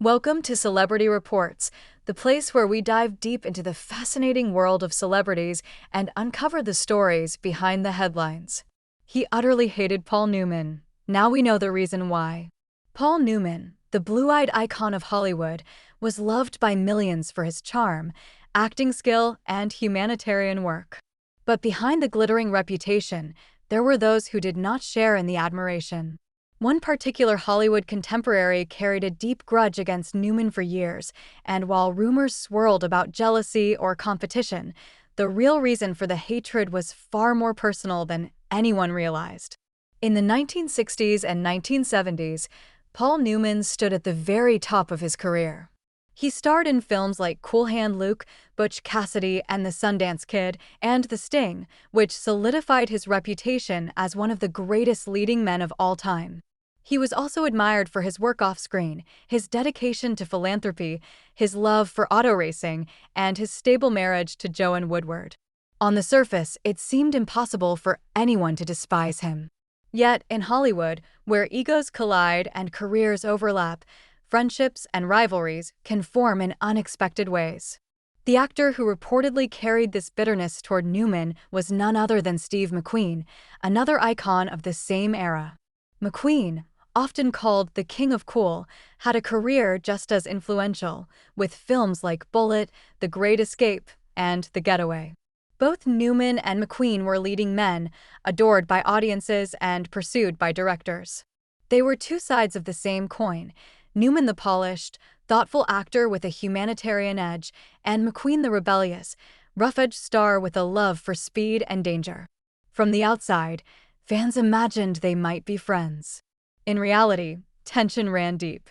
Welcome to Celebrity Reports, the place where we dive deep into the fascinating world of celebrities and uncover the stories behind the headlines. He utterly hated Paul Newman. Now we know the reason why. Paul Newman, the blue-eyed icon of Hollywood, was loved by millions for his charm, acting skill, and humanitarian work. But behind the glittering reputation, there were those who did not share in the admiration. One particular Hollywood contemporary carried a deep grudge against Newman for years, and while rumors swirled about jealousy or competition, the real reason for the hatred was far more personal than anyone realized. In the 1960s and 1970s, Paul Newman stood at the very top of his career. He starred in films like Cool Hand Luke, Butch Cassidy and the Sundance Kid, and The Sting, which solidified his reputation as one of the greatest leading men of all time. He was also admired for his work off-screen, his dedication to philanthropy, his love for auto racing, and his stable marriage to Joan Woodward. On the surface, it seemed impossible for anyone to despise him. Yet, in Hollywood, where egos collide and careers overlap, friendships and rivalries can form in unexpected ways. The actor who reportedly carried this bitterness toward Newman was none other than Steve McQueen, another icon of the same era. McQueen, often called the King of Cool, had a career just as influential, with films like Bullitt, The Great Escape, and The Getaway. Both Newman and McQueen were leading men, adored by audiences and pursued by directors. They were two sides of the same coin, Newman the polished, thoughtful actor with a humanitarian edge, and McQueen the rebellious, rough-edged star with a love for speed and danger. From the outside, fans imagined they might be friends. In reality, tension ran deep.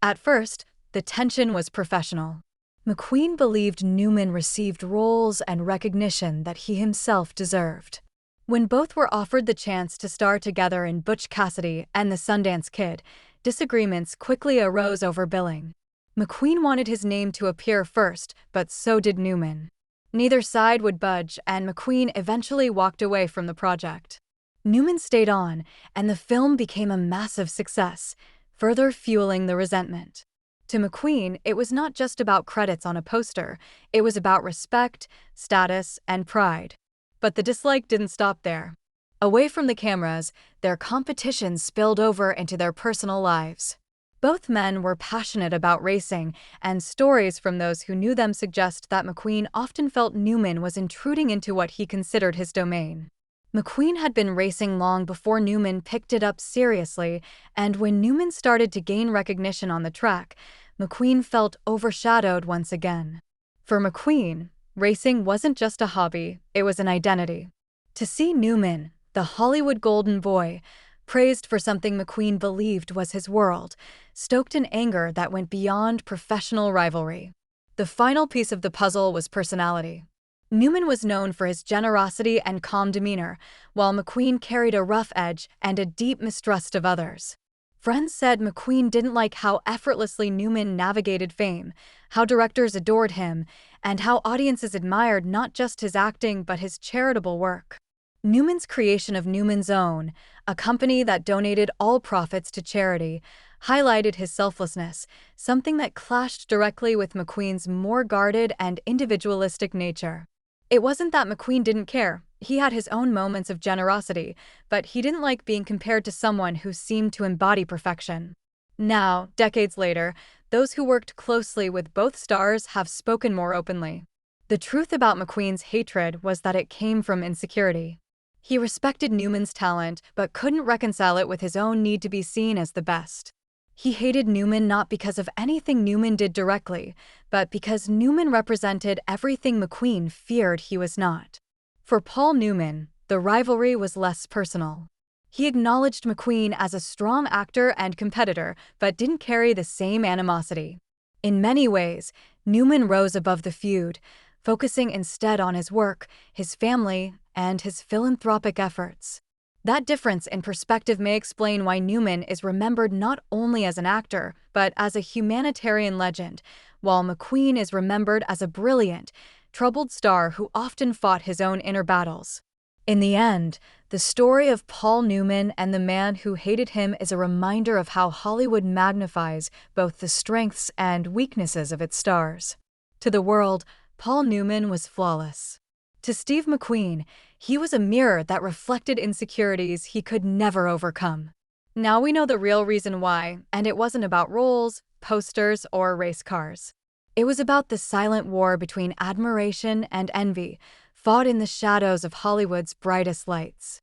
At first, the tension was professional. McQueen believed Newman received roles and recognition that he himself deserved. When both were offered the chance to star together in Butch Cassidy and the Sundance Kid, disagreements quickly arose over billing. McQueen wanted his name to appear first, but so did Newman. Neither side would budge, and McQueen eventually walked away from the project. Newman stayed on, and the film became a massive success, further fueling the resentment. To McQueen, it was not just about credits on a poster, it was about respect, status, and pride. But the dislike didn't stop there. Away from the cameras, their competition spilled over into their personal lives. Both men were passionate about racing, and stories from those who knew them suggest that McQueen often felt Newman was intruding into what he considered his domain. McQueen had been racing long before Newman picked it up seriously, and when Newman started to gain recognition on the track, McQueen felt overshadowed once again. For McQueen, racing wasn't just a hobby, it was an identity. To see Newman, the Hollywood golden boy, praised for something McQueen believed was his world, stoked an anger that went beyond professional rivalry. The final piece of the puzzle was personality. Newman was known for his generosity and calm demeanor, while McQueen carried a rough edge and a deep mistrust of others. Friends said McQueen didn't like how effortlessly Newman navigated fame, how directors adored him, and how audiences admired not just his acting but his charitable work. Newman's creation of Newman's Own, a company that donated all profits to charity, highlighted his selflessness, something that clashed directly with McQueen's more guarded and individualistic nature. It wasn't that McQueen didn't care. He had his own moments of generosity, but he didn't like being compared to someone who seemed to embody perfection. Now, decades later, those who worked closely with both stars have spoken more openly. The truth about McQueen's hatred was that it came from insecurity. He respected Newman's talent, but couldn't reconcile it with his own need to be seen as the best. He hated Newman not because of anything Newman did directly, but because Newman represented everything McQueen feared he was not. For Paul Newman, the rivalry was less personal. He acknowledged McQueen as a strong actor and competitor, but didn't carry the same animosity. In many ways, Newman rose above the feud, focusing instead on his work, his family, and his philanthropic efforts. That difference in perspective may explain why Newman is remembered not only as an actor, but as a humanitarian legend, while McQueen is remembered as a brilliant, troubled star who often fought his own inner battles. In the end, the story of Paul Newman and the man who hated him is a reminder of how Hollywood magnifies both the strengths and weaknesses of its stars. To the world, Paul Newman was flawless. To Steve McQueen, he was a mirror that reflected insecurities he could never overcome. Now we know the real reason why, and it wasn't about roles, posters, or race cars. It was about the silent war between admiration and envy, fought in the shadows of Hollywood's brightest lights.